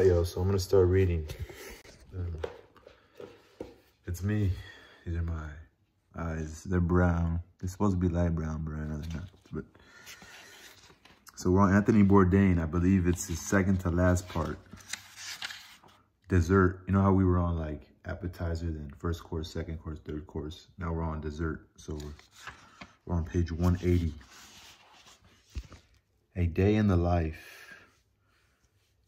Alright, yo, so I'm gonna start reading. It's me. These are my eyes. They're brown. They're supposed to be light brown, but I know they're not. But so we're on Anthony Bourdain. I believe it's his second to last part. Dessert. You know how we were on like appetizer, then first course, second course, third course. Now we're on dessert. So we're on page 180. A day in the life.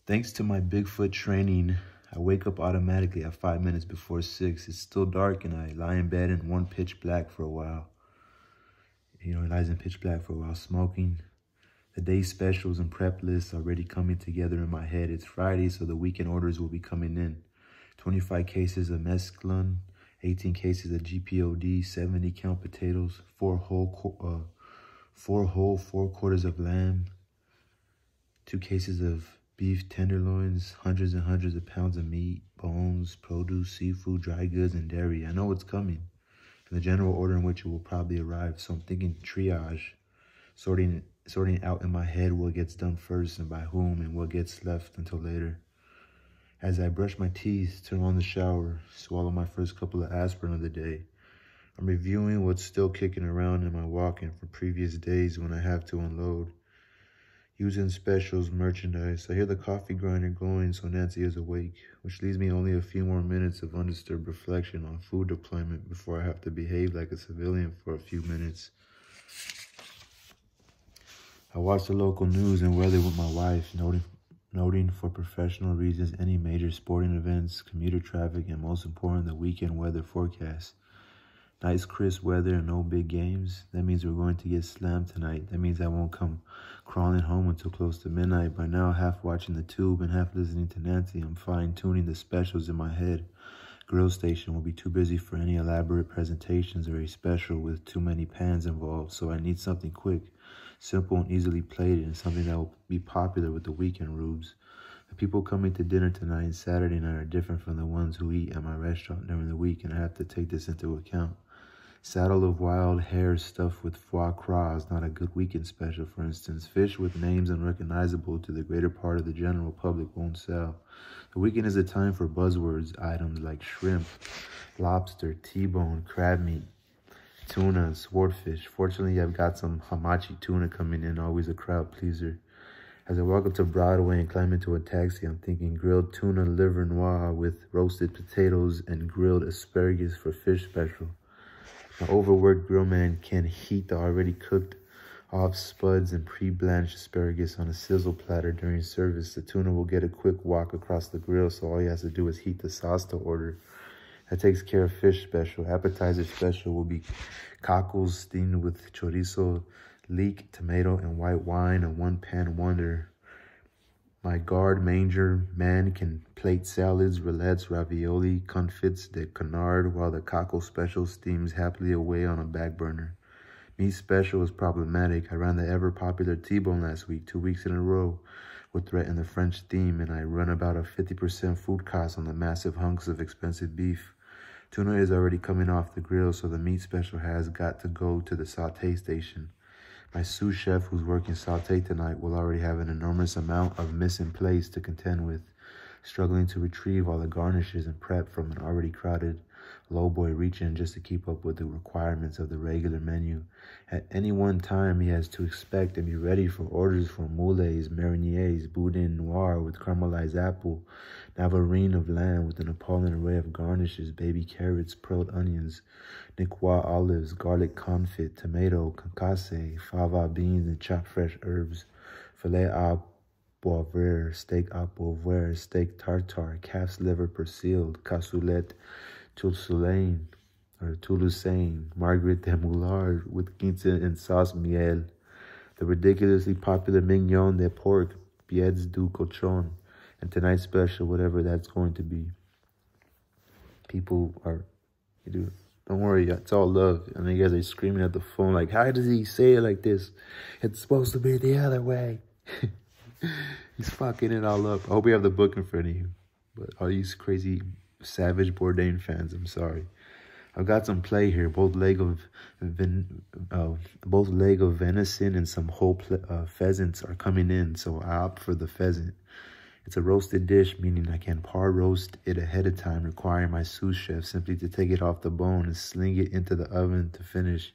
Thanks to my Bigfoot training, I wake up automatically at 5 minutes before 6. It's still dark and I lie in bed in one pitch black for a while. You know, it lies in pitch black for a while, smoking. The day specials and prep lists already coming together in my head. It's Friday, so the weekend orders will be coming in. 25 cases of mesclun, 18 cases of GPOD, 70 count potatoes, 4 whole 4 quarters of lamb, 2 cases of beef tenderloins, hundreds and hundreds of pounds of meat, bones, produce, seafood, dry goods, and dairy. I know it's coming, and the general order in which it will probably arrive. So I'm thinking triage, sorting out in my head what gets done first and by whom and what gets left until later. As I brush my teeth, turn on the shower, swallow my first couple of aspirin of the day, I'm reviewing what's still kicking around in my walking from previous days when I have to unload. Using specials merchandise. I hear the coffee grinder going, so Nancy is awake, which leaves me only a few more minutes of undisturbed reflection on food deployment before I have to behave like a civilian for a few minutes. I watch the local news and weather with my wife, noting for professional reasons any major sporting events, commuter traffic, and most important, the weekend weather forecast. Nice crisp weather and no big games. That means we're going to get slammed tonight. That means I won't come crawling home until close to midnight. By now, half watching the tube and half listening to Nancy, I'm fine-tuning the specials in my head. Grill station will be too busy for any elaborate presentations or a special with too many pans involved, so I need something quick, simple and easily plated, and something that will be popular with the weekend rubes. The people coming to dinner tonight and Saturday night are different from the ones who eat at my restaurant during the week, and I have to take this into account. Saddle of wild hare stuffed with foie gras is not a good weekend special, for instance. Fish with names unrecognizable to the greater part of the general public won't sell. The weekend is a time for buzzwords items like shrimp, lobster, T-bone, crab meat, tuna, swordfish. Fortunately, I've got some hamachi tuna coming in, always a crowd pleaser. As I walk up to Broadway and climb into a taxi, I'm thinking grilled tuna liver noir with roasted potatoes and grilled asparagus for fish special. My overworked grill man can heat the already cooked off spuds and pre-blanched asparagus on a sizzle platter during service. The tuna will get a quick walk across the grill, so all he has to do is heat the sauce to order. That takes care of fish special. Appetizer special will be cockles steamed with chorizo, leek, tomato, and white wine, a one-pan wonder. My guard manger man can plate salads, roulettes, ravioli, confits de canard, while the cockle special steams happily away on a back burner. Meat special is problematic. I ran the ever-popular T-bone last week, 2 weeks in a row, would threaten the French theme, and I run about a 50% food cost on the massive hunks of expensive beef. Tuna is already coming off the grill, so the meat special has got to go to the sauté station. My sous chef, who's working sauté tonight, will already have an enormous amount of missing plates to contend with, struggling to retrieve all the garnishes and prep from an already crowded lowboy region just to keep up with the requirements of the regular menu. At any one time, he has to expect and be ready for orders for moulets, mariniers, boudin noir with caramelized apple, navarine of lamb with an appalling array of garnishes, baby carrots, pearled onions, niçoise olives, garlic confit, tomato, concasse, fava beans, and chopped fresh herbs, filet à poivre, steak à poivre, steak tartare, calf's liver persiled, cassoulet, Toulousaine, Marguerite de Moulard with quince and sauce miel, the ridiculously popular mignon de pork, pieds du cochon, and tonight's special, whatever that's going to be. People are, don't worry, it's all love. And you guys are screaming at the phone like, how does he say it like this? It's supposed to be the other way. He's fucking it all up. I hope we have the book in front of you. But all these crazy savage Bourdain fans, I'm sorry. I've got some play here, both leg of venison and some whole pheasants are coming in, so I opt for the pheasant. It's a roasted dish, meaning I can par roast it ahead of time, requiring my sous chef simply to take it off the bone and sling it into the oven to finish,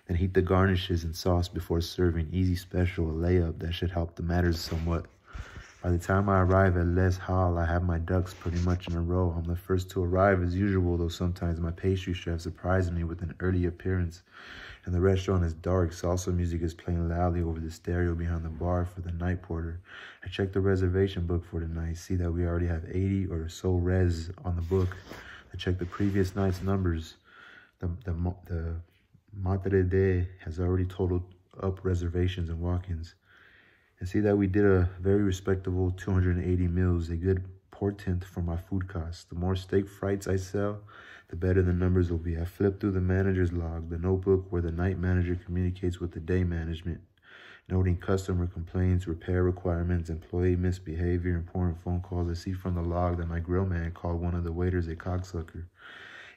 and heat the garnishes and sauce before serving. Easy special, a layup that should help the matters somewhat. By the time I arrive at Les Halles, I have my ducks pretty much in a row. I'm the first to arrive as usual, though sometimes my pastry chef surprises me with an early appearance. And the restaurant is dark. Salsa music is playing loudly over the stereo behind the bar for the night porter. I check the reservation book for the night, see that we already have 80 or so res on the book. I check the previous night's numbers. The Matre de has already totaled up reservations and walk-ins. And see that we did a very respectable 280 meals, a good portent for my food costs. The more steak frights I sell, the better the numbers will be. I flip through the manager's log, the notebook where the night manager communicates with the day management, noting customer complaints, repair requirements, employee misbehavior, important phone calls. I see from the log that my grill man called one of the waiters a cocksucker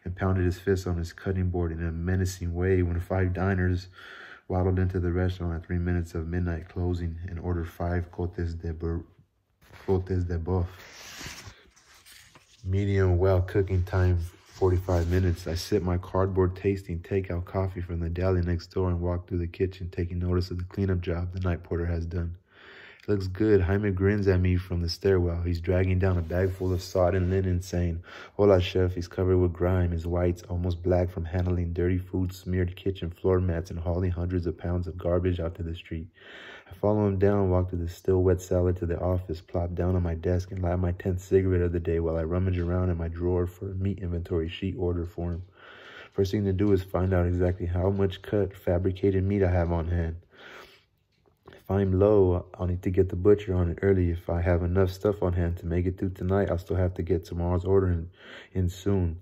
and pounded his fist on his cutting board in a menacing way when 5 diners waddled into the restaurant at 3 minutes of midnight closing and ordered 5 côtes de bœuf. Medium well cooking time, 45 minutes. I sip my cardboard tasting takeout coffee from the deli next door and walk through the kitchen, taking notice of the cleanup job the night porter has done. It looks good. Jaime grins at me from the stairwell. He's dragging down a bag full of sodden linen, saying, "Hola, chef." He's covered with grime, his whites almost black from handling dirty food, smeared kitchen floor mats, and hauling hundreds of pounds of garbage out to the street. I follow him down, walk through the still wet cellar to the office, plop down on my desk, and light my 10th cigarette of the day while I rummage around in my drawer for a meat inventory sheet order for him. First thing to do is find out exactly how much cut, fabricated meat I have on hand. If I'm low, I'll need to get the butcher on it early. If I have enough stuff on hand to make it through tonight, I'll still have to get tomorrow's order in soon.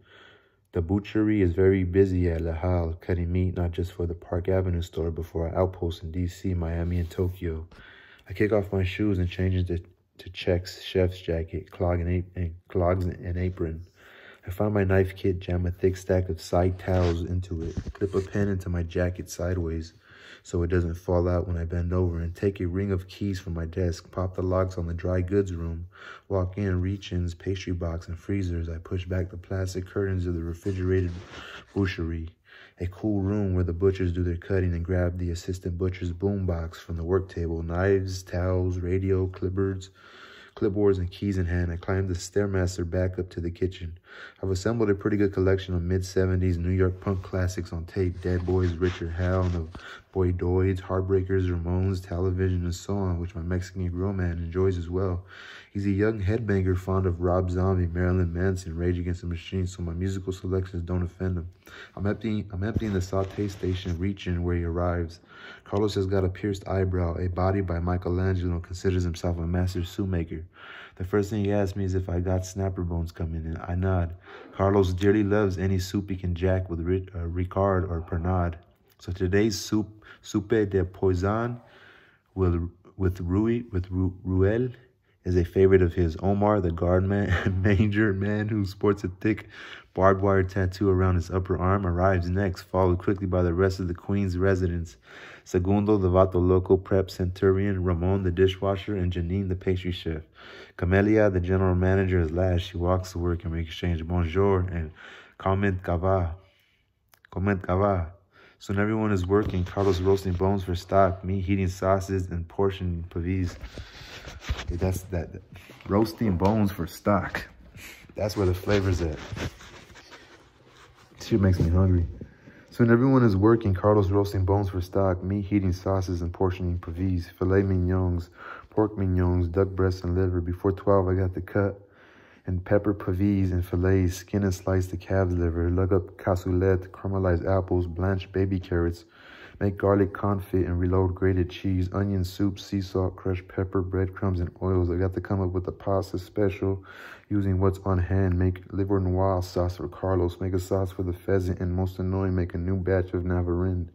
The butchery is very busy at Les Halles, cutting meat not just for the Park Avenue store, but for our outposts in DC, Miami, and Tokyo. I kick off my shoes and change into checks, chef's jacket, clogs and apron. I find my knife kit, jam a thick stack of side towels into it, clip a pen into my jacket sideways so it doesn't fall out when I bend over, and take a ring of keys from my desk, pop the locks on the dry goods room, walk in, reach-ins, pastry box, and freezers. I push back the plastic curtains of the refrigerated butchery, a cool room where the butchers do their cutting, and grab the assistant butcher's boom box from the work table, knives, towels, radio, clipboards, and keys in hand. I climb the Stairmaster back up to the kitchen. I've assembled a pretty good collection of mid-70s New York punk classics on tape. Dead Boys, Richard Hell, and the Boydoids, Heartbreakers, Ramones, Television, and so on, which my Mexican grill man enjoys as well. He's a young headbanger fond of Rob Zombie, Marilyn Manson, Rage Against the Machine, so my musical selections don't offend him. I'm emptying the saute station, reaching where he arrives. Carlos has got a pierced eyebrow, a body by Michelangelo, and considers himself a master soup maker. The first thing he asks me is if I got snapper bones coming in. I nod. Carlos dearly loves any soup he can jack with Ricard or Pernod. So today's soupe de poisson with Ruel is a favorite of his. Omar, the guard manger man who sports a thick barbed wire tattoo around his upper arm, arrives next, followed quickly by the rest of the Queen's residents. Segundo, the Vato Loco prep centurion, Ramon, the dishwasher, and Janine, the pastry chef. Camelia, the general manager, is last. She walks to work and we exchange bonjour and comment gava. Soon everyone is working. Carlos roasting bones for stock, me heating sauces, and portion pavis. Okay, that's that. Roasting bones for stock. That's where the flavor's at. Shit makes me hungry. Soon everyone is working. Carlos roasting bones for stock, me heating sauces and portioning pavis, filet mignons, pork mignons, duck breasts and liver. Before 12, I got the cut and pepper pavis and fillets, skin and slice the calf's liver, lug up cassoulet, caramelized apples, blanch baby carrots, make garlic confit and reload grated cheese, onion soup, sea salt, crushed pepper, breadcrumbs, and oils. I got to come up with a pasta special using what's on hand. Make liver noir sauce for Carlos, make a sauce for the pheasant, and most annoying, make a new batch of Navarin,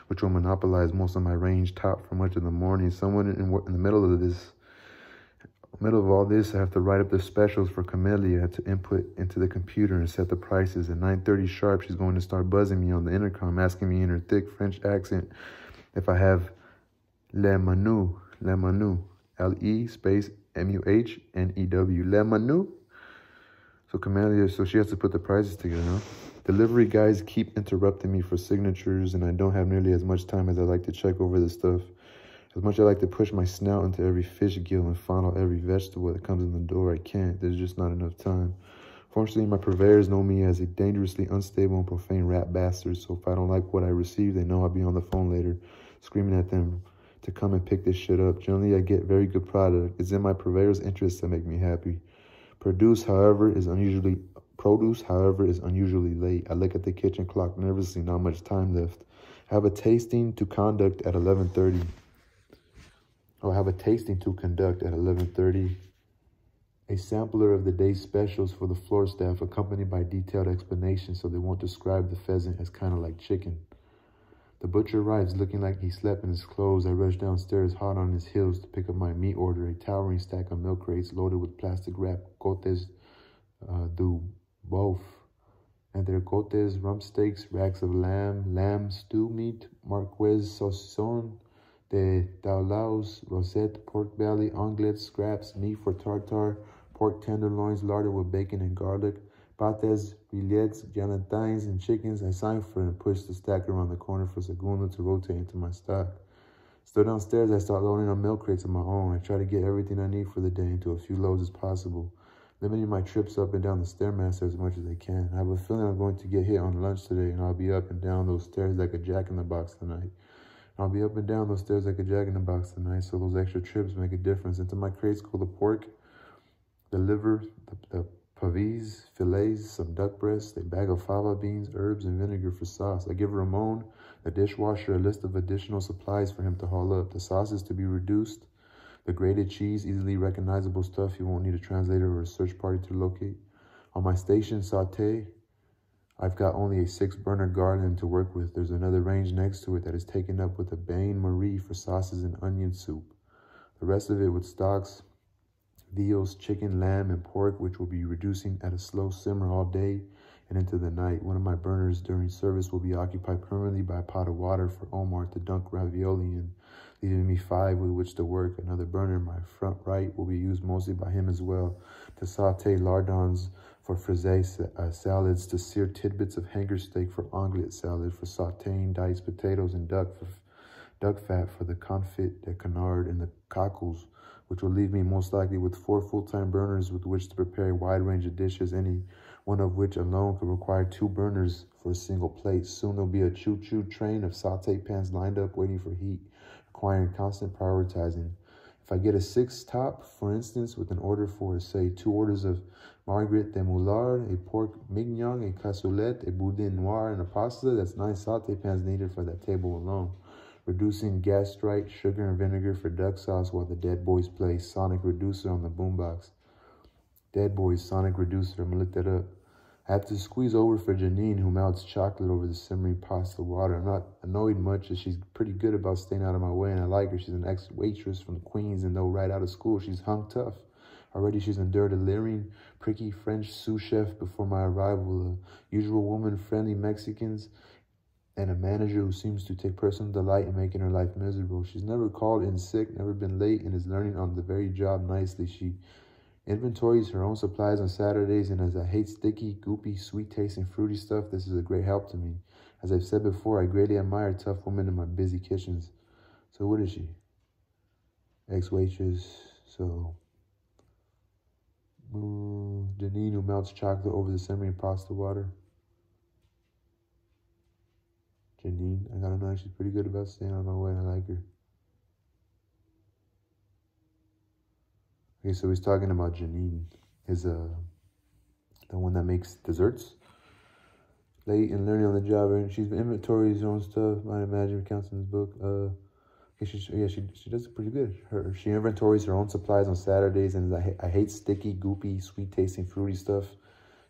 which will monopolize most of my range top for much of the morning. Someone in the middle of all this, I have to write up the specials for Camellia to input into the computer and set the prices. At 9:30 sharp, she's going to start buzzing me on the intercom, asking me in her thick French accent if I have le menu, L-E space Muhnew. Le Manu. So Camellia, so she has to put the prices together, huh? Delivery guys keep interrupting me for signatures, and I don't have nearly as much time as I like to check over this stuff. As much as I like to push my snout into every fish gill and fondle every vegetable that comes in the door, I can't. There's just not enough time. Fortunately, my purveyors know me as a dangerously unstable and profane rat bastard, so if I don't like what I receive, they know I'll be on the phone later, screaming at them to come and pick this shit up. Generally, I get very good product. It's in my purveyor's interest to make me happy. Produce, however, is unusually late. I look at the kitchen clock nervously, not much time left. I have a tasting to conduct at 11:30. I have a tasting to conduct at 11:30. A sampler of the day's specials for the floor staff, accompanied by detailed explanations so they won't describe the pheasant as kind of like chicken. The butcher arrives looking like he slept in his clothes. I rush downstairs hot on his heels to pick up my meat order, a towering stack of milk crates loaded with plastic wrap cotes du boeuf, and their cotes, rump steaks, racks of lamb stew meat, marquise saucisson, de daulaus, rosette, pork belly, onglettes, scraps, meat for tartare, pork tenderloins larded with bacon and garlic, pates, rillettes, galantines, and chickens. I sign for it and push the stack around the corner for Segundo to rotate into my stock. Still downstairs, I start loading on milk crates of my own. I try to get everything I need for the day into a few loads as possible, limiting my trips up and down the Stairmaster as much as I can. I have a feeling I'm going to get hit on lunch today, and I'll be up and down those stairs like a jack-in-the-box tonight. So those extra trips make a difference. Into my crates go the pork, the liver, the pavis, fillets, some duck breasts, a bag of fava beans, herbs, and vinegar for sauce. I give Ramon, the dishwasher, a list of additional supplies for him to haul up. The sauce is to be reduced. The grated cheese, easily recognizable stuff you won't need a translator or a search party to locate. On my station sauté, I've got only a 6-burner garland to work with. There's another range next to it that is taken up with a bain-marie for sauces and onion soup. The rest of it with stocks, veals, chicken, lamb, and pork, which will be reducing at a slow simmer all day and into the night. One of my burners during service will be occupied permanently by a pot of water for Omar to dunk ravioli in, leaving me 5 with which to work. Another burner in my front right will be used mostly by him as well, to saute lardons for frisee salads, to sear tidbits of hanger steak for onglet salad, for sauteing diced potatoes and duck fat for the confit de canard and the cockles, which will leave me most likely with 4 full-time burners with which to prepare a wide range of dishes, any one of which alone could require 2 burners for a single plate. Soon there'll be a choo-choo train of saute pans lined up waiting for heat, requiring constant prioritizing. If I get a 6 top, for instance, with an order for, say, 2 orders of Marguerite de Moulard, a pork mignon, a cassoulet, a boudin noir, and a pasta, that's 9 saute pans needed for that table alone. Reducing gastrite, sugar, and vinegar for duck sauce while the Dead Boys play Sonic Reducer on the boombox. Dead Boys, Sonic Reducer, I'm gonna look that up. I have to squeeze over for Janine, who melts chocolate over the simmering pasta water. I'm not annoyed much, as she's pretty good about staying out of my way, and I like her. She's an ex-waitress from Queens, and though right out of school, she's hung tough. Already she's endured a leering, pricky French sous chef before my arrival, a usual woman-friendly Mexicans, and a manager who seems to take personal delight in making her life miserable. She's never called in sick, never been late, and is learning on the very job nicely. She inventories her own supplies on Saturdays, and as I hate sticky, goopy, sweet-tasting, fruity stuff, this is a great help to me. As I've said before, I greatly admire tough women in my busy kitchens. So what is she? Ex-waitress, so... Janine, who melts chocolate over the simmering pasta water. Janine, I gotta know she's pretty good about staying on my way, and I like her. Okay, so he's talking about Janine, the one that makes desserts. Late and learning on the job, and she's inventories her own stuff. Might imagine counts in his book. She does it pretty good. She inventories her own supplies on Saturdays, and I hate sticky, goopy, sweet-tasting, fruity stuff.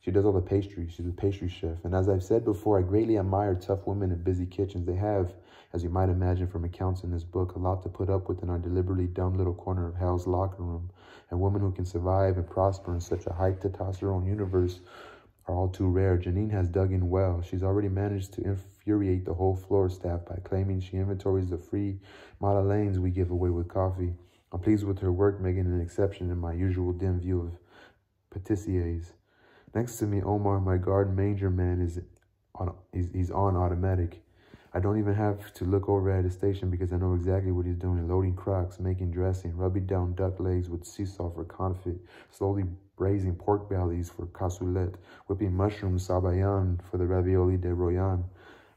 She does all the pastry. She's a pastry chef. And as I've said before, I greatly admire tough women in busy kitchens. They have, as you might imagine from accounts in this book, a lot to put up with in our deliberately dumb little corner of hell's locker room. And women who can survive and prosper in such a high testosterone universe are all too rare. Janine has dug in well. She's already managed to infuriate the whole floor staff by claiming she inventories the free Madeleines we give away with coffee. I'm pleased with her work, making an exception in my usual dim view of pâtissiers. Next to me, Omar, my guard manger man, he's on automatic. I don't even have to look over at his station because I know exactly what he's doing. Loading crocs, making dressing, rubbing down duck legs with sea salt for confit, slowly braising pork bellies for cassoulet, whipping mushroom sabayan for the ravioli de royan.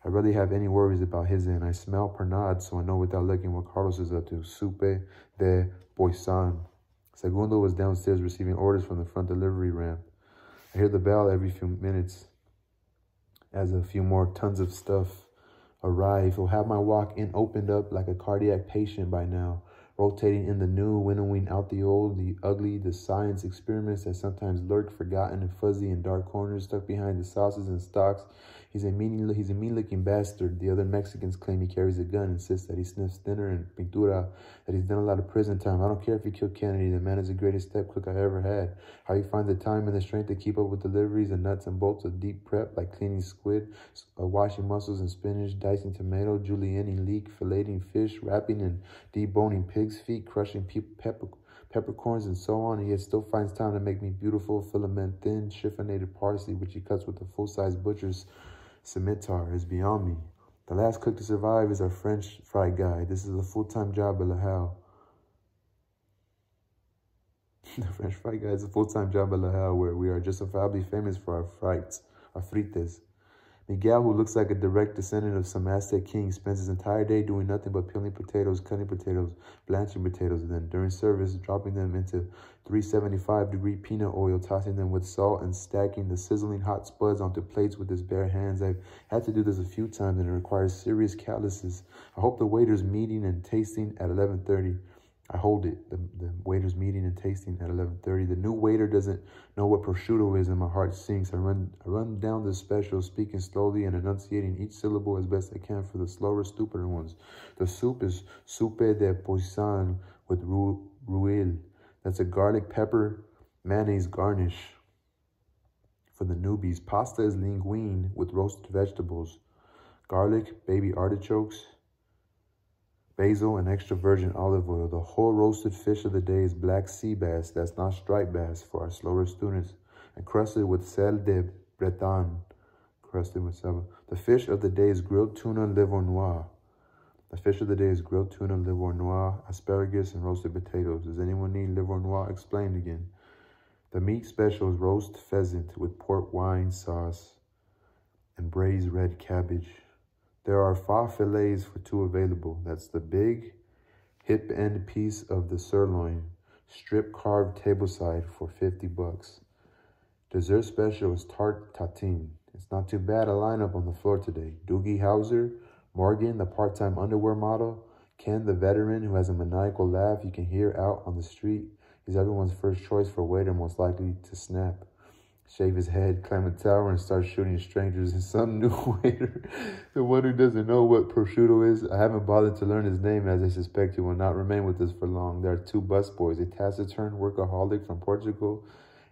I rarely have any worries about his end. I smell pernod, so I know without looking what Carlos is up to. Supe de Bourdain. Segundo was downstairs receiving orders from the front delivery ramp. I hear the bell every few minutes as a few more tons of stuff arrive. He'll have my walk-in opened up like a cardiac patient by now, rotating in the new, winnowing out the old, the ugly, the science experiments that sometimes lurk forgotten and fuzzy in dark corners stuck behind the sauces and stocks. He's a mean-looking bastard. The other Mexicans claim he carries a gun, insists that he sniffs dinner and pintura, that he's done a lot of prison time. I don't care if he killed Kennedy. The man is the greatest step cook I ever had. How he finds the time and the strength to keep up with deliveries and nuts and bolts of deep prep, like cleaning squid, washing mussels and spinach, dicing tomato, julienning leek, filleting fish, wrapping and deboning pig's feet, crushing peppercorns and so on, and yet still finds time to make me beautiful, filament thin, chiffonated parsley, which he cuts with a full-size butcher's scimitar, is beyond me. The last cook to survive is our French fry guy. This is a full-time job at La Halle. The French fry guy is a full-time job at La Halle, where we are justifiably famous for our frites. Miguel, who looks like a direct descendant of some Aztec king, spends his entire day doing nothing but peeling potatoes, cutting potatoes, blanching potatoes, and then during service, dropping them into 375-degree peanut oil, tossing them with salt, and stacking the sizzling hot spuds onto plates with his bare hands. I've had to do this a few times, and it requires serious calluses. I hope the waiter's meeting and tasting at 11:30. I hold it, the waiter's meeting and tasting at 11:30. The new waiter doesn't know what prosciutto is, and my heart sinks. I run down the special, speaking slowly and enunciating each syllable as best I can for the slower, stupider ones. The soup is soupe de poisson with rouille. That's a garlic pepper mayonnaise garnish. For the newbies, pasta is linguine with roasted vegetables, garlic, baby artichokes, basil, and extra virgin olive oil. The whole roasted fish of the day is black sea bass, that's not striped bass for our slower students, and crusted with sel de Bourdain. The fish of the day is grilled tuna livornois. Asparagus, and roasted potatoes. Does anyone need livornois explained again? The meat special is roast pheasant with port wine sauce and braised red cabbage. There are 5 fillets for 2 available. That's the big hip end piece of the sirloin, strip carved tableside for $50. Dessert special is tart tatin. It's not too bad a lineup on the floor today. Doogie Howser, Morgan, the part-time underwear model, Ken, the veteran who has a maniacal laugh you can hear out on the street. He's everyone's first choice for waiter, most likely to snap, shave his head, climb a tower, and start shooting strangers. And some new waiter, the one who doesn't know what prosciutto is. I haven't bothered to learn his name, as I suspect he will not remain with us for long. There are 2 busboys, a taciturn workaholic from Portugal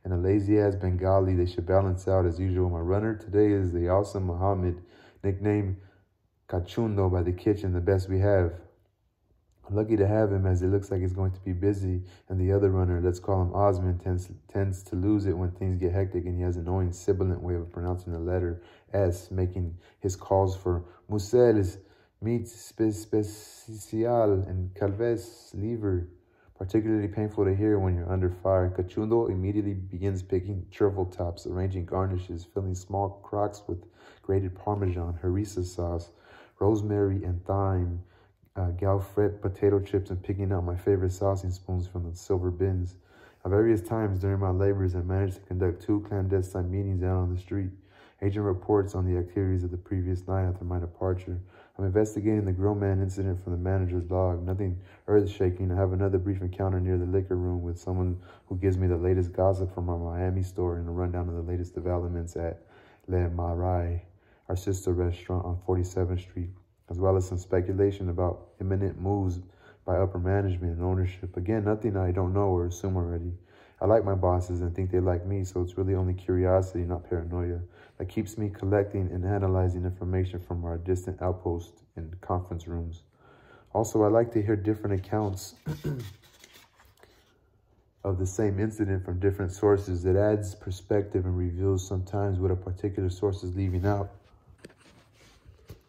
and a lazy-ass Bengali. They should balance out as usual. My runner today is the awesome Muhammad, nicknamed Cachundo by the kitchen, the best we have. I'm lucky to have him, as it looks like he's going to be busy, and the other runner, let's call him Osman, tends to lose it when things get hectic, and he has an annoying sibilant way of pronouncing the letter S, making his calls for museles, meat special, and calves liver particularly painful to hear when you're under fire. Cachundo immediately begins picking truffle tops, arranging garnishes, filling small crocks with grated Parmesan, harissa sauce, rosemary and thyme, Galfret potato chips, and picking out my favorite saucing spoons from the silver bins. At various times during my labors, I managed to conduct 2 clandestine meetings out on the street. Agent reports on the activities of the previous night after my departure. I'm investigating the grill man incident from the manager's log. Nothing earth-shaking. I have another brief encounter near the liquor room with someone who gives me the latest gossip from our Miami store and a rundown of the latest developments at Le Marais, our sister restaurant on 47th Street, as well as some speculation about imminent moves by upper management and ownership. Again, nothing I don't know or assume already. I like my bosses and think they like me, so it's really only curiosity, not paranoia, that keeps me collecting and analyzing information from our distant outposts and conference rooms. Also, I like to hear different accounts of the same incident from different sources. It adds perspective and reveals sometimes what a particular source is leaving out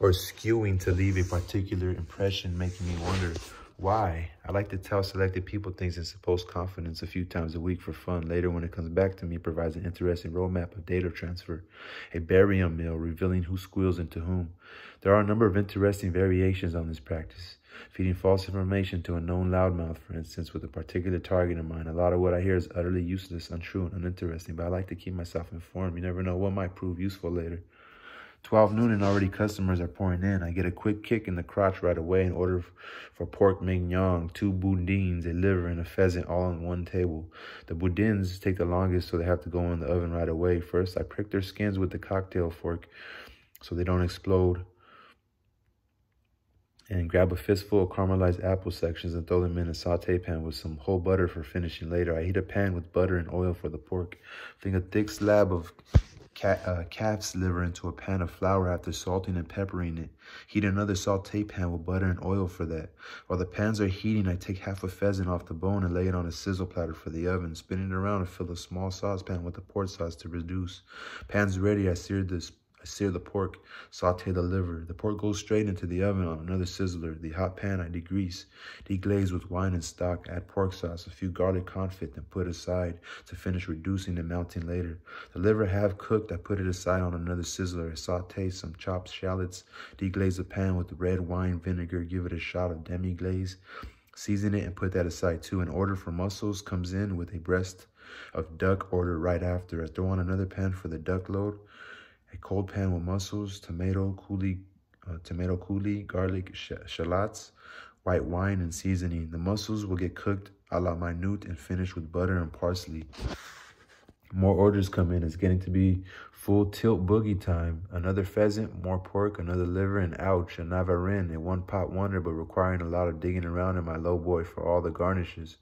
or skewing to leave a particular impression, making me wonder why. I like to tell selected people things in supposed confidence a few times a week for fun. Later, when it comes back to me, it provides an interesting roadmap of data transfer, a barium mill revealing who squeals into whom. There are a number of interesting variations on this practice. Feeding false information to a known loudmouth, for instance, with a particular target in mind. A lot of what I hear is utterly useless, untrue, and uninteresting, but I like to keep myself informed. You never know what might prove useful later. 12 noon and already customers are pouring in. I get a quick kick in the crotch right away and order for pork mignon, 2 boudins, a liver, and a pheasant all on one table. The boudins take the longest, so they have to go in the oven right away. First, I prick their skins with the cocktail fork so they don't explode, and grab a fistful of caramelized apple sections and throw them in a saute pan with some whole butter for finishing later. I heat a pan with butter and oil for the pork. Fling a thick slab of calf's liver into a pan of flour after salting and peppering it. Heat another saute pan with butter and oil for that. While the pans are heating, I take half a pheasant off the bone and lay it on a sizzle platter for the oven. Spinning it around and fill a small saucepan with the pork sauce to reduce. Pan's ready. I sear the pork, saute the liver. The pork goes straight into the oven on another sizzler. The hot pan I degrease, deglaze with wine and stock, add pork sauce, a few garlic confit, and put aside to finish reducing and melting later. The liver half cooked, I put it aside on another sizzler. I saute some chopped shallots, deglaze the pan with red wine vinegar, give it a shot of demi-glaze, season it and put that aside too. An order for mussels comes in with a breast of duck order right after. I throw on another pan for the duck load. A cold pan with mussels, tomato coulis, garlic, shallots, white wine, and seasoning. The mussels will get cooked a la minute and finished with butter and parsley. More orders come in. It's getting to be full tilt boogie time. Another pheasant, more pork, another liver, and ouch, a navarin, a one-pot wonder, but requiring a lot of digging around in my low boy for all the garnishes.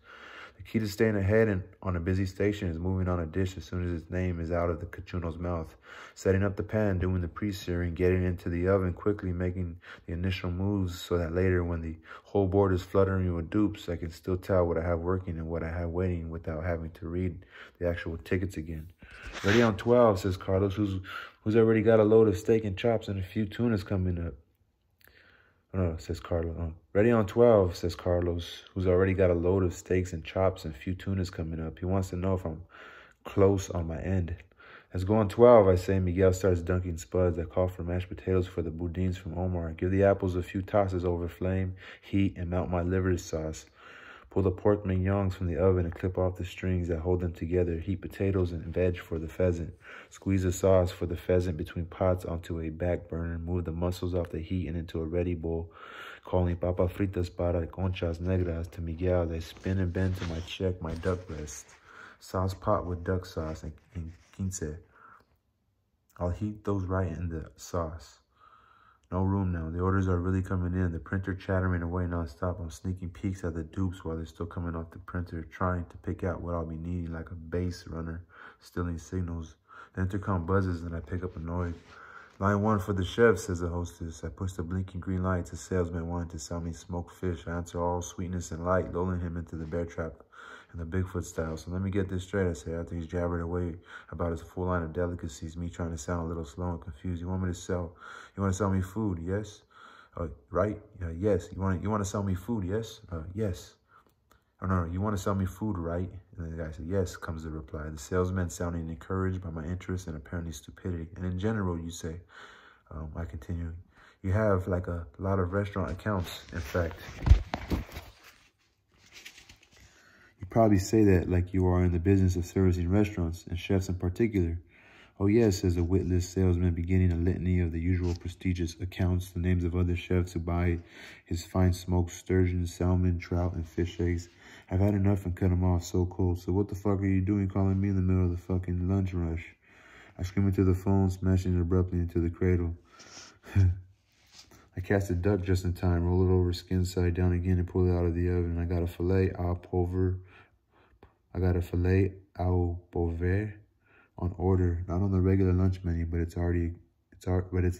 The key to staying ahead and on a busy station is moving on a dish as soon as its name is out of the cachuno's mouth. Setting up the pan, doing the pre-searing, getting into the oven quickly, making the initial moves so that later when the whole board is fluttering with dupes, I can still tell what I have working and what I have waiting without having to read the actual tickets again. Ready on 12, says Carlos, who's already got a load of steak and chops and a few tunas coming up. No, says Carlos. Ready on 12, says Carlos, who's already got a load of steaks and chops and a few tunas coming up. He wants to know if I'm close on my end. Let's go on 12, I say. Miguel starts dunking spuds. I call for mashed potatoes for the boudins from Omar. Give the apples a few tosses over flame, heat, and melt my liver sauce. Pull the pork mignons from the oven and clip off the strings that hold them together. Heat potatoes and veg for the pheasant. Squeeze the sauce for the pheasant between pots onto a back burner. Move the mussels off the heat and into a ready bowl. Calling papa fritas para conchas negras to Miguel. I spin and bend to my check my duck breast. Sauce pot with duck sauce and quince. I'll heat those right in the sauce. No room now. The orders are really coming in. The printer chattering away nonstop. I'm sneaking peeks at the dupes while they're still coming off the printer, trying to pick out what I'll be needing like a base runner, stealing signals. The intercom buzzes and I pick up annoyed. Line 1 for the chef, says the hostess. I push the blinking green light to salesman wanting to sell me smoked fish. I answer all sweetness and light, lulling him into the bear trap in the Bigfoot style. So let me get this straight, I say, after he's jabbered away about his full line of delicacies, me trying to sound a little slow and confused. You want to sell me food, yes? Right? Yes. You want to sell me food, yes? Yes. Oh, no, you want to sell me food, right? And the guy said, yes, comes the reply. The salesman sounding encouraged by my interest and apparently stupidity. And in general, you say, I continue, you have like a lot of restaurant accounts, in fact. You probably say that like you are in the business of servicing restaurants, and chefs in particular. Oh yes, says a witless salesman, beginning a litany of the usual prestigious accounts, the names of other chefs who buy his fine smoked sturgeon, salmon, trout, and fish eggs. I've had enough and cut him off so cold. So what the fuck are you doing calling me in the middle of the fucking lunch rush? I scream into the phone, smashing it abruptly into the cradle. I cast a duck just in time, roll it over skin side down again and pull it out of the oven. I got a filet au poivre on order, not on the regular lunch menu, but it's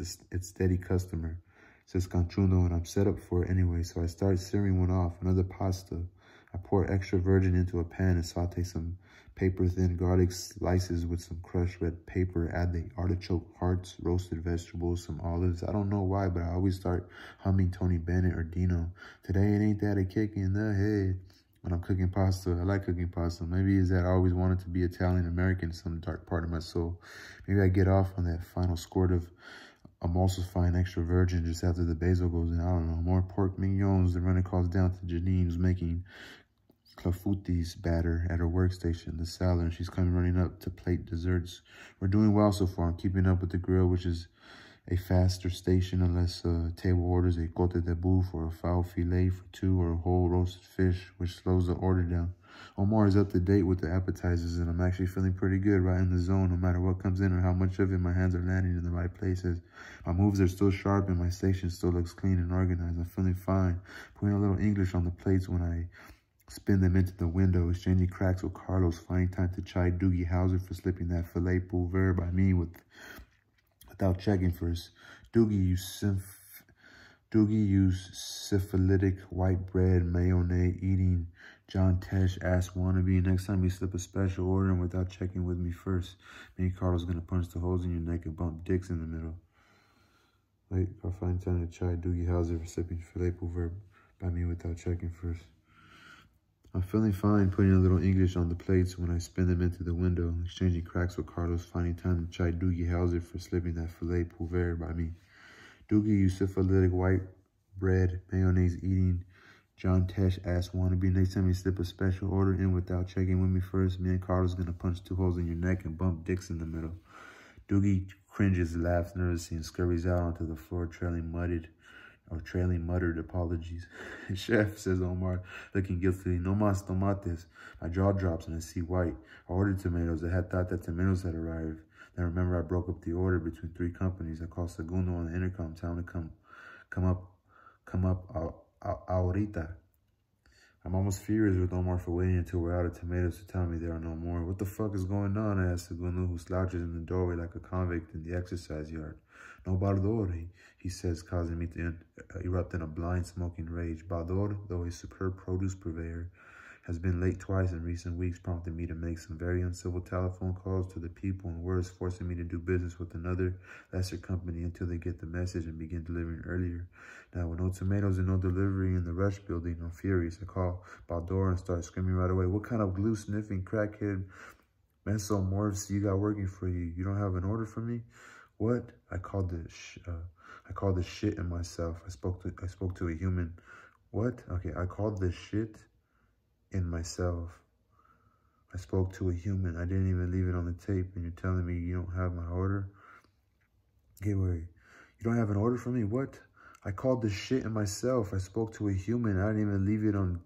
a steady customer. It says Canchuno, and I'm set up for it anyway, so I start searing one off. Another pasta. I pour extra virgin into a pan and saute some paper-thin garlic slices with some crushed red pepper. Add the artichoke hearts, roasted vegetables, some olives. I don't know why, but I always start humming Tony Bennett or Dino. Today it ain't that a kick in the head. When I'm cooking pasta, I like cooking pasta. Maybe it's that I always wanted to be Italian-American in some dark part of my soul. Maybe I get off on that final squirt of emulsifying extra virgin just after the basil goes in. I don't know. More pork mignons. The running calls down to Janine, who's making clafoutis batter at her workstation, the salad, and she's coming running up to plate desserts. We're doing well so far. I'm keeping up with the grill, which is a faster station unless table orders a côte de boeuf or a fowl filet for 2 or a whole roasted fish, which slows the order down. Omar is up to date with the appetizers, and I'm actually feeling pretty good, right in the zone, no matter what comes in or how much of it my hands are landing in the right places. My moves are still sharp and my station still looks clean and organized. I'm feeling fine. Putting a little English on the plates when I spin them into the window, exchanging cracks with Carlos, finding time to chide Doogie Howser for slipping that filet pulver by me without checking first. Doogie, you syphilitic white bread, mayonnaise eating John Tesh ass wannabe. Next time you slip a special order and without checking with me first, me and Carlos gonna punch the holes in your neck and bump dicks in the middle. Wait, I'll find time to chide Doogie Howser for slipping filet pulver by me without checking first. I'm feeling fine putting a little English on the plates when I spin them into the window, exchanging cracks with Carlos, finding time to chide Doogie Howser for slipping that filet pulver by me. Doogie, you syphilitic white bread, mayonnaise eating, John Tesh ass wannabe. Next time you slip a special order in without checking with me first, me and Carlos gonna punch 2 holes in your neck and bump dicks in the middle. Doogie cringes, laughs nervously, and scurries out onto the floor, trailing muttered apologies. Chef, says Omar, looking guiltily. No mas tomates. My jaw drops and I see white. I ordered tomatoes. I had thought that tomatoes had arrived. Then remember I broke up the order between 3 companies. I called Segundo on the intercom, telling him to come up ahorita. I'm almost furious with Omar for waiting until we're out of tomatoes to tell me there are no more. What the fuck is going on? I asked Segundo, who slouches in the doorway like a convict in the exercise yard. No Bardor, he says, causing me to erupt in a blind smoking rage. Bardor, though a superb produce purveyor, has been late twice in recent weeks, prompting me to make some very uncivil telephone calls to the people and worse, forcing me to do business with another lesser company until they get the message and begin delivering earlier. Now, with no tomatoes and no delivery in the Rush building, I'm furious. I call Baldor and start screaming right away. What kind of glue-sniffing crackhead mesomorphs you got working for you? You don't have an order for me? What? I called the shit in myself. I spoke to a human. What? Okay, I called the shit in myself. I spoke to a human. I didn't even leave it on the tape, and you're telling me you don't have my order? Okay, wait. You don't have an order for me? What? I called the shit in myself. I spoke to a human. I didn't even leave it on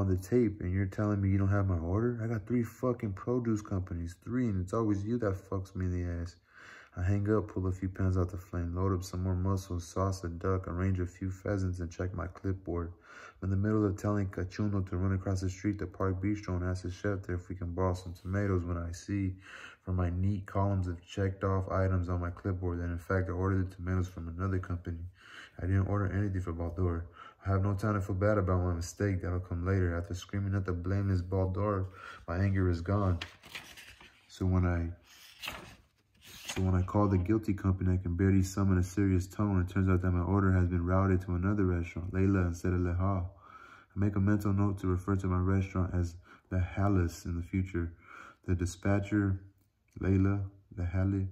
the tape, and you're telling me you don't have my order? I got 3 fucking produce companies, 3, and it's always you that fucks me in the ass. I hang up, pull a few pans out the flame, load up some more mussels, sauce a duck, arrange a few pheasants, and check my clipboard. I'm in the middle of telling Cachuno to run across the street to Park Bistro and ask the chef there if we can borrow some tomatoes when I see from my neat columns of checked off items on my clipboard that in fact I ordered the tomatoes from another company. I didn't order anything for Baldor. I have no time to feel bad about my mistake. That'll come later. After screaming at the blameless Baldor, my anger is gone. So when I call the guilty company, I can barely summon a serious tone. It turns out that my order has been routed to another restaurant, Layla instead of Leha. I make a mental note to refer to my restaurant as Le Hallis in the future. The dispatcher, Layla, Le Hallis,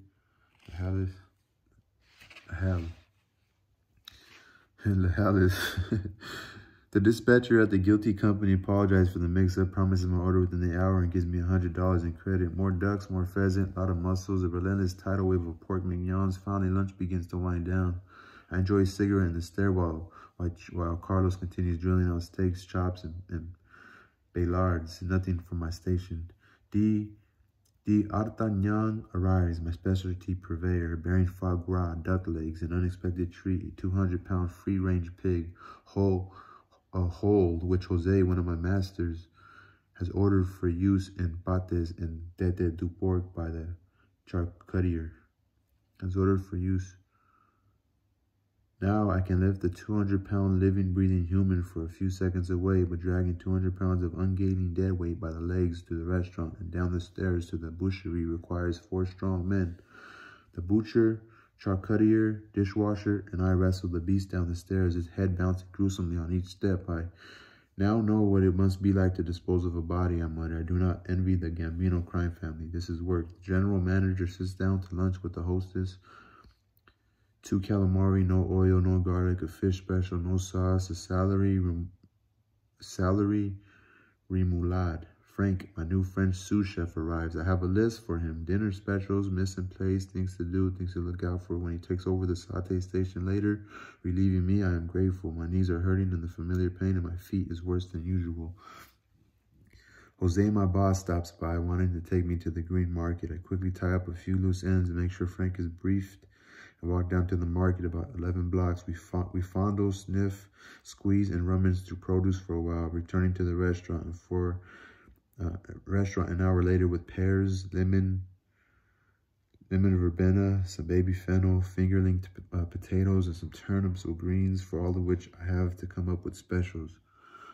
The dispatcher at the guilty company apologized for the mix-up, promises my order within the hour, and gives me $100 in credit. More ducks, more pheasant, a lot of mussels, a relentless tidal wave of pork mignons. Finally, lunch begins to wind down. I enjoy a cigarette in the stairwell while Carlos continues drilling out steaks, chops, and Baylards. Nothing from my station. D'Artagnan arrives, my specialty purveyor, bearing foie gras, duck legs, an unexpected treat, a 200-pound free-range pig, a whole, which Jose, one of my masters, has ordered for use in pates and tete du porc by the charcutier. Has ordered for use. Now I can lift a 200-pound living, breathing human for a few seconds away, but dragging 200 pounds of ungaining dead weight by the legs to the restaurant and down the stairs to the boucherie requires 4 strong men. The butcher, charcutier, dishwasher, and I wrestled the beast down the stairs, his head bouncing gruesomely on each step. I now know what it must be like to dispose of a body, I muttered. I do not envy the Gambino crime family. This is work. The general manager sits down to lunch with the hostess. 2 calamari, no oil, no garlic, a fish special, no sauce, a celery remoulade. Frank, my new French sous chef, arrives. I have a list for him. Dinner specials, mise en place, things to do, things to look out for when he takes over the saute station later. Relieving me, I am grateful. My knees are hurting and the familiar pain in my feet is worse than usual. Jose, my boss, stops by, wanting to take me to the green market. I quickly tie up a few loose ends and make sure Frank is briefed. I walk down to the market about 11 blocks. We fondle, sniff, squeeze, and rummage through produce for a while, returning to the restaurant an hour later with pears, lemon verbena, some baby fennel, fingerling potatoes, and some turnips or greens, for all of which I have to come up with specials.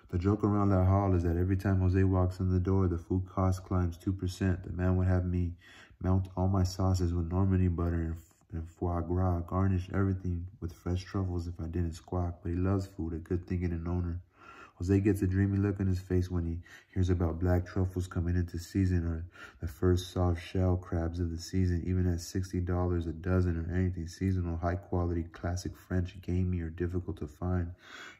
The joke around that hall is that every time Jose walks in the door, the food cost climbs 2%. The man would have me mount all my sauces with Normandy butter and foie gras, garnish everything with fresh truffles if I didn't squawk. But he loves food, a good thinking and owner. Jose gets a dreamy look on his face when he hears about black truffles coming into season, or the first soft shell crabs of the season, even at $60 a dozen, or anything seasonal, high quality, classic French, gamey, or difficult to find.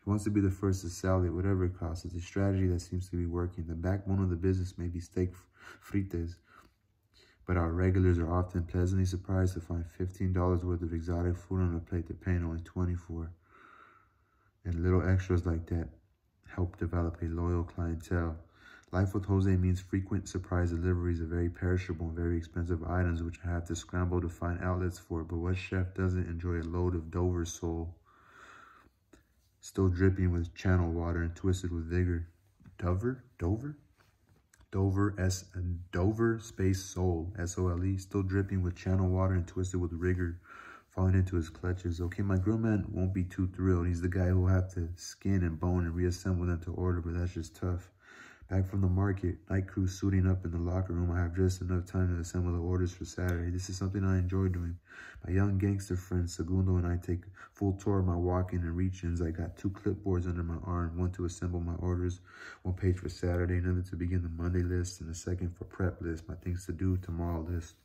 He wants to be the first to sell it, whatever it costs. It's a strategy that seems to be working. The backbone of the business may be steak frites, but our regulars are often pleasantly surprised to find $15 worth of exotic food on a plate they're paying only $20 for. And little extras like that help develop a loyal clientele. Life with Jose means frequent surprise deliveries of very perishable and very expensive items, which I have to scramble to find outlets for. But what chef doesn't enjoy a load of Dover sole, still dripping with channel water and twisted with vigor? Dover space sole, S-O-L-E, still dripping with channel water and twisted with rigor, falling into his clutches. Okay, my grill man won't be too thrilled. He's the guy who'll have to skin and bone and reassemble them to order, but that's just tough. Back from the market, night crew suiting up in the locker room. I have just enough time to assemble the orders for Saturday. This is something I enjoy doing. My young gangster friend Segundo and I take full tour of my walk-in and reach-ins. I got 2 clipboards under my arm, one to assemble my orders, 1 page for Saturday, another to begin the Monday list, and a second for prep list, my things to do tomorrow list.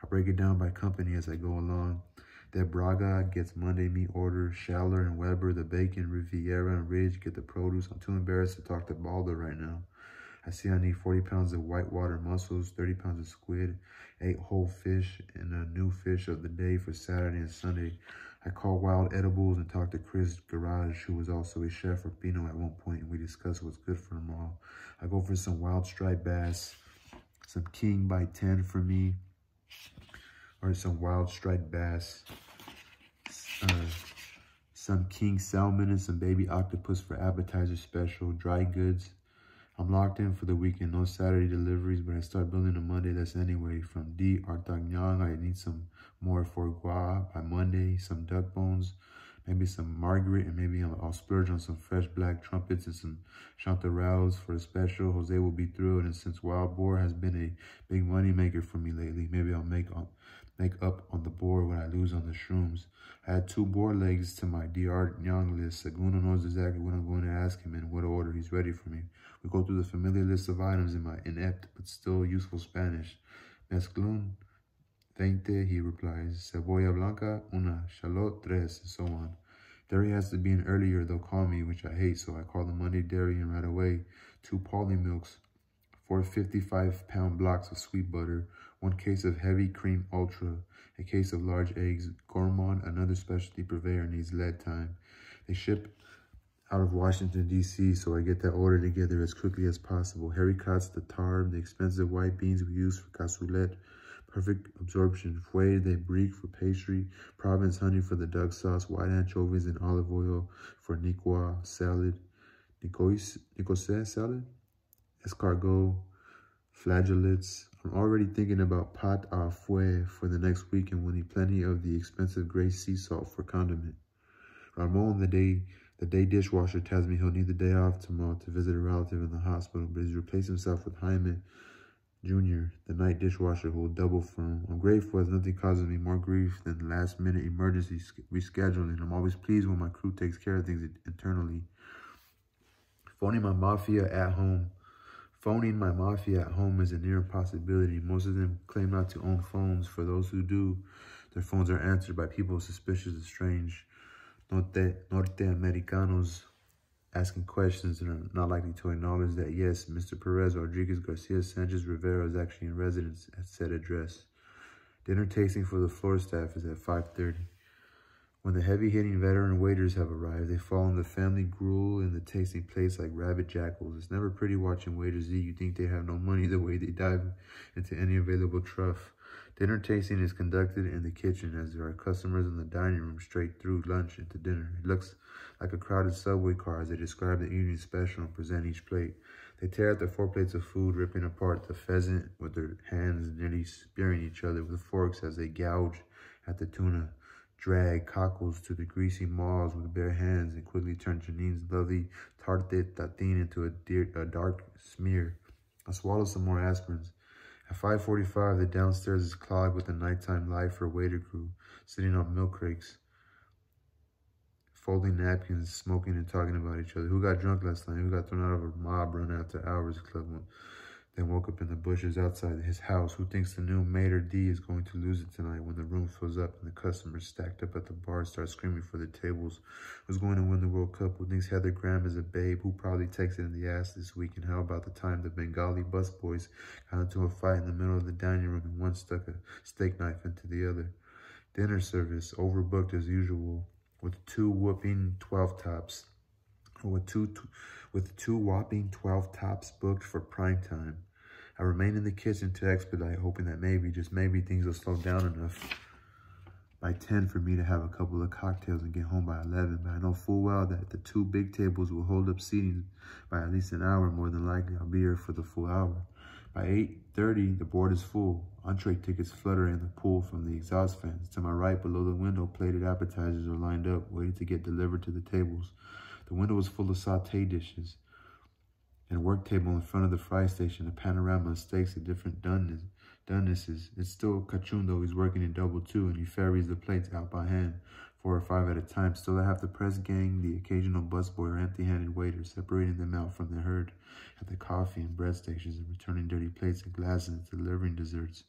I break it down by company as I go along. Deb Braga gets Monday meat orders. Schaller and Weber, the bacon. Riviera and Ridge get the produce. I'm too embarrassed to talk to Baldo right now. I see I need 40 pounds of whitewater mussels, 30 pounds of squid, 8 whole fish, and a new fish of the day for Saturday and Sunday. I call Wild Edibles and talk to Chris Garage, who was also a chef for Pino at one point, and we discuss what's good for them all. I go for some wild striped bass, some king by 10 for me, or some wild striped bass, some king salmon, and some baby octopus for appetizer special, dry goods. I'm locked in for the weekend, no Saturday deliveries, but I start building a Monday list anyway. From D. Artagnan, I need some more foie gras by Monday, some duck bones, maybe some Margaret, and maybe I'll splurge on some fresh black trumpets and some chanterelles for a special. Jose will be thrilled, and since wild boar has been a big money maker for me lately, maybe I'll make up on the board what I lose on the shrooms. I add 2 boar legs to my D'Artagnan list. Segundo knows exactly what I'm going to ask him and in what order he's ready for me. We go through the familiar list of items in my inept but still useful Spanish. Mezclun, 20, he replies. Cebolla blanca, una. Shallot, 3, and so on. Dairy has to be in earlier, they'll call me, which I hate, so I call the Monday dairy in right away. 2 Polly milks, 4 55-pound blocks of sweet butter, 1 case of heavy cream ultra, a case of large eggs. Gourmand, another specialty purveyor, needs lead time. They ship out of Washington, D.C., so I get that order together as quickly as possible. Haricots, the tart, the expensive white beans we use for cassoulet, perfect absorption. Fouet de brique for pastry, Provence honey for the duck sauce, white anchovies and olive oil for Nicois salad, Nicoise salad, escargot, flageolets. I'm already thinking about pâte à fouet for the next week, and we'll need plenty of the expensive gray sea salt for condiment. Ramon, the day dishwasher, tells me he'll need the day off tomorrow to visit a relative in the hospital, but he's replaced himself with Jaime Jr., the night dishwasher, who will double for him. I'm grateful as nothing causes me more grief than last-minute emergency rescheduling. I'm always pleased when my crew takes care of things internally. Phoning my mafia at home is a near impossibility. Most of them claim not to own phones. For those who do, their phones are answered by people suspicious and strange. Norte-Americanos asking questions and are not likely to acknowledge that, yes, Mr. Perez Rodriguez Garcia Sanchez Rivera is actually in residence at said address. Dinner tasting for the floor staff is at 5:30. When the heavy-hitting veteran waiters have arrived, they fall on the family gruel in the tasting plates like rabid jackals. It's never pretty watching waiters eat. You think they have no money the way they dive into any available trough. Dinner tasting is conducted in the kitchen as there are customers in the dining room straight through lunch into dinner. It looks like a crowded subway car as they describe the evening special and present each plate. They tear at the 4 plates of food, ripping apart the pheasant with their hands, nearly spearing each other with forks as they gouge at the tuna. Drag cockles to the greasy maws with bare hands and quickly turn Janine's lovely tarte tatin into a dark smear. I swallow some more aspirins. At 5:45, the downstairs is clogged with the nighttime life for waiter crew, sitting on milk crates, folding napkins, smoking and talking about each other. Who got drunk last night? Who got thrown out of a mob run after hours club? Then woke up in the bushes outside his house. Who thinks the new Mater D is going to lose it tonight when the room fills up and the customers stacked up at the bar start screaming for the tables? Who's going to win the World Cup? Who thinks Heather Graham is a babe? Who probably takes it in the ass this week? And how about the time the Bengali busboys got into a fight in the middle of the dining room and one stuck a steak knife into the other? Dinner service, overbooked as usual, with two whopping 12 tops. With two whopping 12 tops booked for prime time. I remain in the kitchen to expedite, hoping that maybe, just maybe, things will slow down enough by 10 for me to have a couple of cocktails and get home by 11. But I know full well that the 2 big tables will hold up seating by at least an hour. More than likely, I'll be here for the full hour. By 8:30, the board is full. Entree tickets flutter in the pool from the exhaust fans. To my right, below the window, plated appetizers are lined up, waiting to get delivered to the tables. The window is full of sauté dishes. And a work table in front of the fry station, a panorama of steaks at different donenesses. It's still Cachundo who's working in double two, and he ferries the plates out by hand, 4 or 5 at a time. Still I have the press gang, the occasional busboy or empty-handed waiter, separating them out from the herd at the coffee and bread stations and returning dirty plates and glasses into delivering desserts.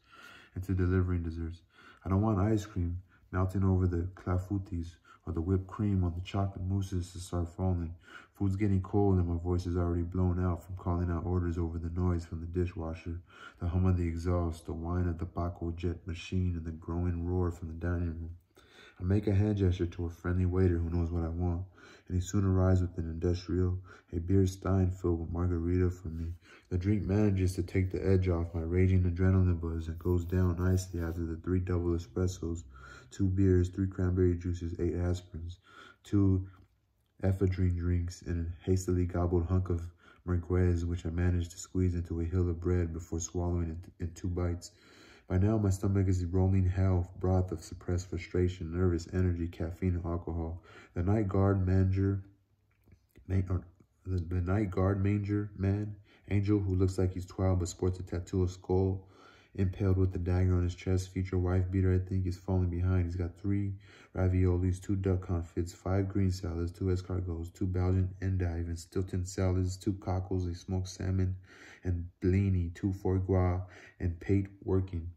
I don't want ice cream melting over the clafoutis or the whipped cream on the chocolate mousses to start falling. Food's getting cold and my voice is already blown out from calling out orders over the noise from the dishwasher, the hum of the exhaust, the whine of the Baco jet machine, and the growing roar from the dining room. I make a hand gesture to a friendly waiter who knows what I want, and he soon arrives with an industrial, a beer stein filled with margarita for me. The drink manages to take the edge off my raging adrenaline buzz and goes down nicely after the 3 double espressos, 2 beers, 3 cranberry juices, 8 aspirins, 2 ephedrine drinks, and a hastily gobbled hunk of merguez, which I managed to squeeze into a hill of bread before swallowing it in 2 bites. By now, my stomach is rolling hell, broth of suppressed frustration, nervous energy, caffeine, and alcohol. The night guard manger man, Angel, who looks like he's 12 but sports a tattoo of skull impaled with the dagger on his chest, future wife beater, I think, is falling behind. He's got 3 raviolis, 2 duck confits, 5 green salads, 2 escargots, 2 Belgian endive and Stilton salads, 2 cockles, a smoked salmon, and blini, 2 foie gras, and pate working,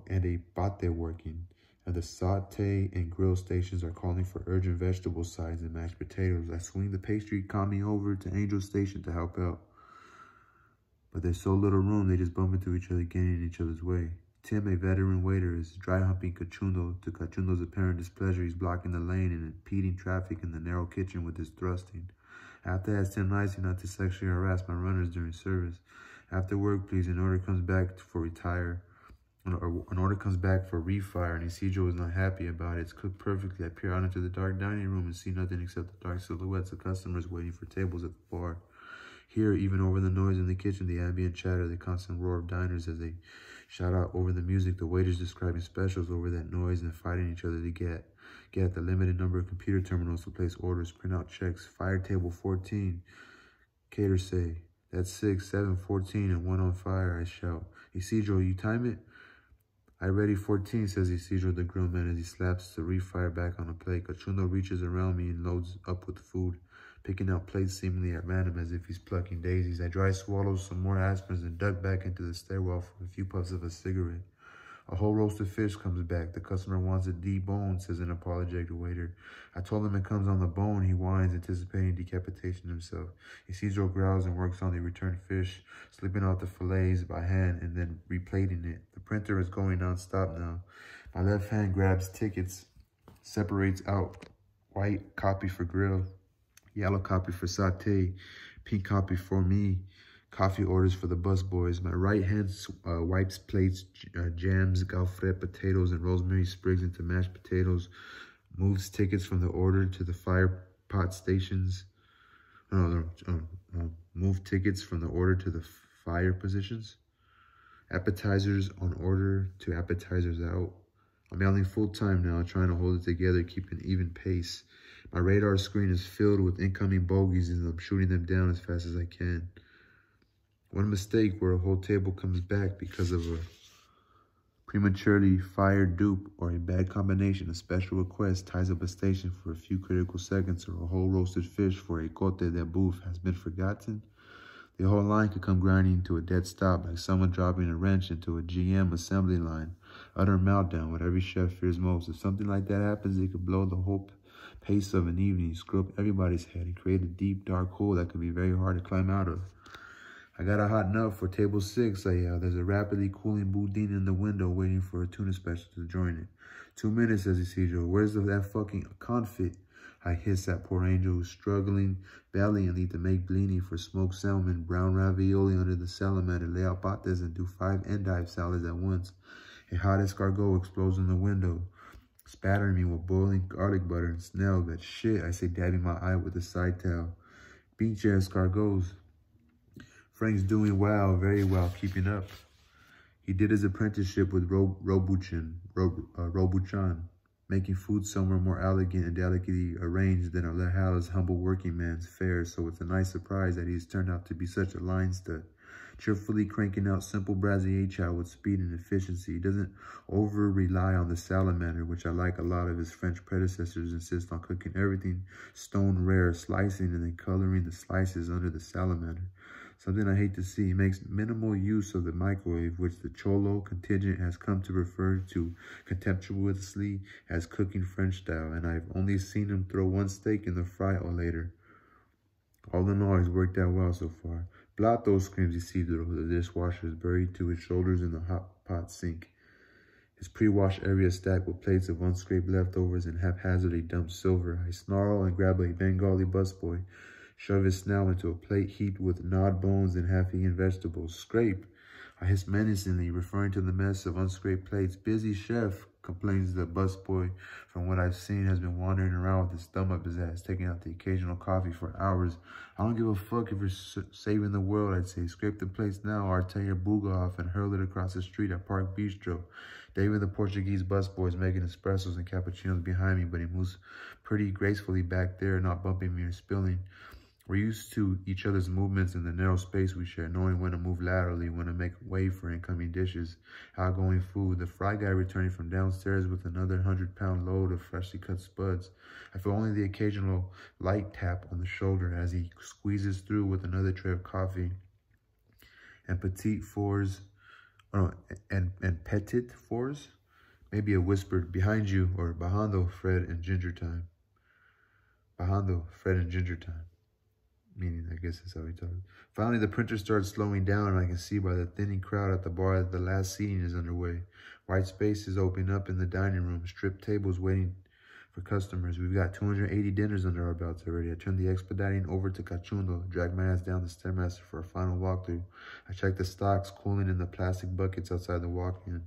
and a pate working. And the saute and grill stations are calling for urgent vegetable sides and mashed potatoes. I swing the pastry commie over to Angel's station to help out. But there's so little room, they just bump into each other, getting in each other's way. Tim, a veteran waiter, is dry-humping Cachundo. To Cachundo's apparent displeasure, he's blocking the lane and impeding traffic in the narrow kitchen with his thrusting. I have to ask Tim nicely not to sexually harass my runners during service. After work, please, an order comes back for refire, and Isidro is not happy about it. It's cooked perfectly. I peer out into the dark dining room and see nothing except the dark silhouettes of customers waiting for tables at the bar. Hear, even over the noise in the kitchen, the ambient chatter, the constant roar of diners as they shout out over the music, the waiters describing specials over that noise and fighting each other to get the limited number of computer terminals to place orders, print out checks. Fire table 14, cater say. That's 6, 7, 14, and 1 on fire, I shout. Isidro, you time it? I ready 14, says Isidro, the grill man, as he slaps the refire back on a plate. Cachundo reaches around me and loads up with food, picking out plates seemingly at random as if he's plucking daisies. I dry swallow some more aspirins and duck back into the stairwell for a few puffs of a cigarette. A whole roasted fish comes back. The customer wants it deboned, says an apologetic waiter. I told him it comes on the bone. He whines, anticipating decapitation himself. Isidro growls and works on the returned fish, slipping out the fillets by hand and then replating it. The printer is going non-stop now. My left hand grabs tickets, separates out white copy for grill, yellow copy for sauté, pink copy for me, coffee orders for the busboys. My right hand wipes plates, jams, gaufret potatoes, and rosemary sprigs into mashed potatoes, moves tickets from the order to the fire pot stations. Move tickets from the order to the fire positions. Appetizers on order to appetizers out. I'm yelling full time now, trying to hold it together, keep an even pace. My radar screen is filled with incoming bogeys and I'm shooting them down as fast as I can. One mistake where a whole table comes back because of a prematurely fired dupe or a bad combination of special requests ties up a station for a few critical seconds, or a whole roasted fish for a cote de boeuf has been forgotten. The whole line could come grinding to a dead stop like someone dropping a wrench into a GM assembly line. Utter meltdown, what every chef fears most. If something like that happens, it could blow the whole pace of an evening, screw up everybody's head, and create a deep, dark hole that could be very hard to climb out of. I got a hot nut for table 6, I yell. There's a rapidly cooling Bourdain in the window waiting for a tuna special to join it. 2 minutes, says Isidro. Where's that fucking confit? I hiss at poor Angel, who's struggling valiantly to make blini for smoked salmon, brown ravioli under the salamander, lay out pates, and do 5 endive salads at once. A hot escargot explodes in the window, spattering me with boiling garlic butter and snail. That shit, I say, dabbing my eye with a side towel. Beach escargots. Frank's doing well, very well, keeping up. He did his apprenticeship with Robuchan, making food somewhere more elegant and delicately arranged than Alejala's humble working man's fare, so it's a nice surprise that he's turned out to be such a line stud. Cheerfully cranking out simple brasier chow with speed and efficiency. He doesn't over-rely on the salamander, which I like a lot of his French predecessors insist on cooking everything stone rare, slicing and then coloring the slices under the salamander. Something I hate to see. He makes minimal use of the microwave, which the Cholo contingent has come to refer to contemptuously as cooking French style, and I've only seen him throw one steak in the fry-o-later. All in all, he's worked out well so far. Plato, screams Isidro. The dishwasher is buried to his shoulders in the hot pot sink. His pre-wash area stacked with plates of unscraped leftovers and haphazardly dumped silver. I snarl and grab a Bengali busboy, shove his snout into a plate heaped with gnawed bones and half-eaten vegetables. Scrape, I hiss menacingly, referring to the mess of unscraped plates. Busy chef, complains the busboy. From what I've seen, has been wandering around with his thumb up his ass, taking out the occasional coffee for hours. I don't give a fuck if you're saving the world, I'd say. Scrape the plates now, or tear your booga off and hurl it across the street at Park Bistro. David, the Portuguese busboy, is making espressos and cappuccinos behind me, but he moves pretty gracefully back there, not bumping me or spilling. We're used to each other's movements in the narrow space we share, knowing when to move laterally, when to make way for incoming dishes, outgoing food. The fry guy returning from downstairs with another 100-pound load of freshly cut spuds. I feel only the occasional light tap on the shoulder as he squeezes through with another tray of coffee and petit fours, and petit fours. Maybe a whispered, behind you, or bajando, Fred and ginger time. Bajando, Fred and ginger time. Meaning, I guess that's how he talks. Finally, the printer starts slowing down, and I can see by the thinning crowd at the bar that the last seating is underway. White spaces open up in the dining room, stripped tables waiting for customers. We've got 280 dinners under our belts already. I turn the expediting over to Cachundo, drag my ass down the Stairmaster for a final walkthrough. I check the stocks cooling in the plastic buckets outside the walk-in.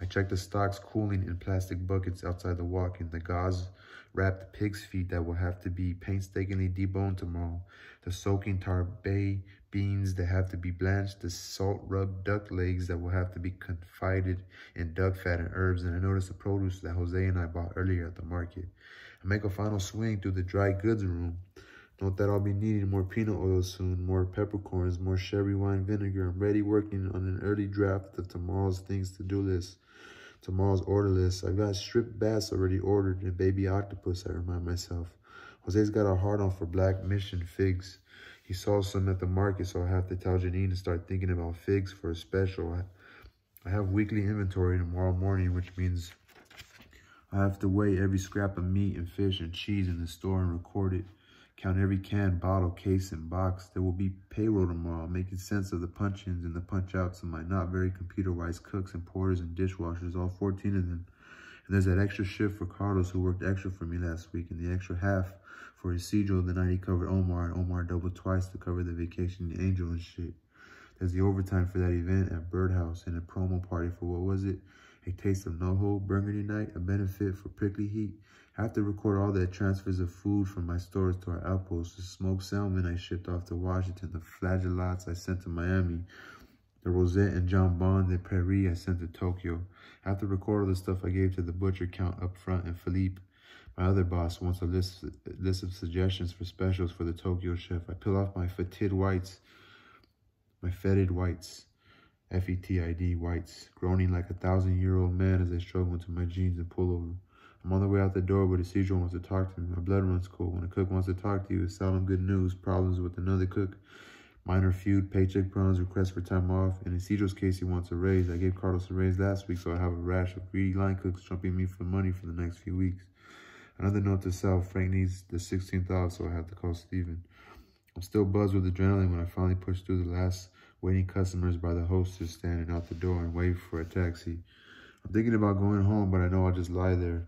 I checked the stocks cooling in plastic buckets outside the walk-in, the gauze-wrapped pig's feet that will have to be painstakingly deboned tomorrow, the soaking tarbay beans that have to be blanched, the salt-rubbed duck legs that will have to be confided in duck fat and herbs, and I noticed the produce that Jose and I bought earlier at the market. I make a final swing through the dry goods room. Note that I'll be needing more peanut oil soon, more peppercorns, more sherry wine vinegar. I'm ready working on an early draft of tomorrow's things to do list. Tomorrow's order list. I've got stripped bass already ordered and baby octopus, I remind myself. Jose's got a hard-on for Black Mission figs. He saw some at the market, so I have to tell Janine to start thinking about figs for a special. I have weekly inventory tomorrow morning, which means I have to weigh every scrap of meat and fish and cheese in the store and record it. Count every can, bottle, case, and box. There will be payroll tomorrow, making sense of the punch-ins and the punch-outs of my not very computer-wise cooks and porters and dishwashers, all 14 of them. And there's that extra shift for Carlos, who worked extra for me last week, and the extra half for Isidro the night he covered Omar, and Omar doubled twice to cover the vacation angel and shit. There's the overtime for that event at Birdhouse and a promo party for, what was it? A Taste of NoHo Burgundy Night, a benefit for Prickly Heat. I have to record all the transfers of food from my stores to our outposts. The smoked salmon I shipped off to Washington, the flageolats I sent to Miami, the Rosette and John Bon de Prairie I sent to Tokyo. I have to record all the stuff I gave to the butcher count up front, and Philippe, my other boss, wants a list of suggestions for specials for the Tokyo chef. I peel off my fetid whites, F-E-T-I-D whites, groaning like a 1,000-year-old man as I struggle into my jeans and pullover. I'm on the way out the door, but Isidro wants to talk to me. My blood runs cold. When a cook wants to talk to you, it's seldom good news. Problems with another cook, minor feud, paycheck problems, requests for time off. In Isidro's case, he wants a raise. I gave Carlos a raise last week, so I have a rash of greedy line cooks trumping me for money for the next few weeks. Another note to self, Frank needs the 16th off, so I have to call Steven. I'm still buzzed with adrenaline when I finally push through the last waiting customers by the hostess standing out the door and wave for a taxi. I'm thinking about going home, but I know I'll just lie there,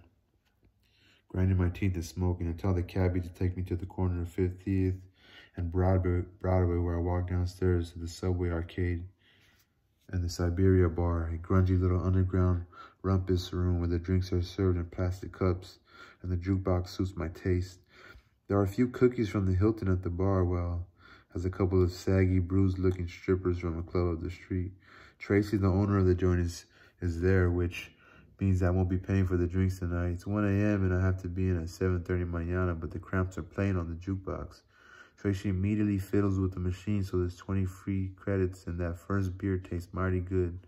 grinding my teeth and smoking, and tell the cabbie to take me to the corner of 50th and Broadway where I walk downstairs to the Subway arcade and the Siberia bar, a grungy little underground rumpus room where the drinks are served in plastic cups and the jukebox suits my taste. There are a few cookies from the Hilton at the bar, well, as a couple of saggy, bruised-looking strippers from a club up the street. Tracy, the owner of the joint, is there, which means I won't be paying for the drinks tonight. It's 1 a.m. and I have to be in at 7:30 mañana, but the cramps are playing on the jukebox. Tracy immediately fiddles with the machine, so there's 20 free credits, and that first beer tastes mighty good.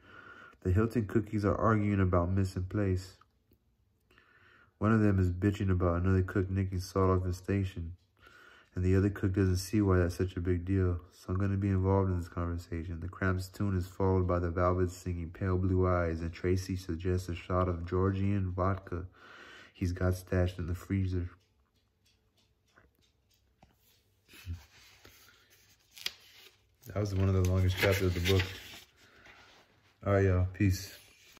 The Hilton cookies are arguing about missing place. One of them is bitching about another cook nicking salt off the station, and the other cook doesn't see why that's such a big deal. So I'm going to be involved in this conversation. The Cramps tune is followed by the Velvets singing Pale Blue Eyes, and Tracy suggests a shot of Georgian vodka he's got stashed in the freezer. That was one of the longest chapters of the book. All right, y'all. Peace.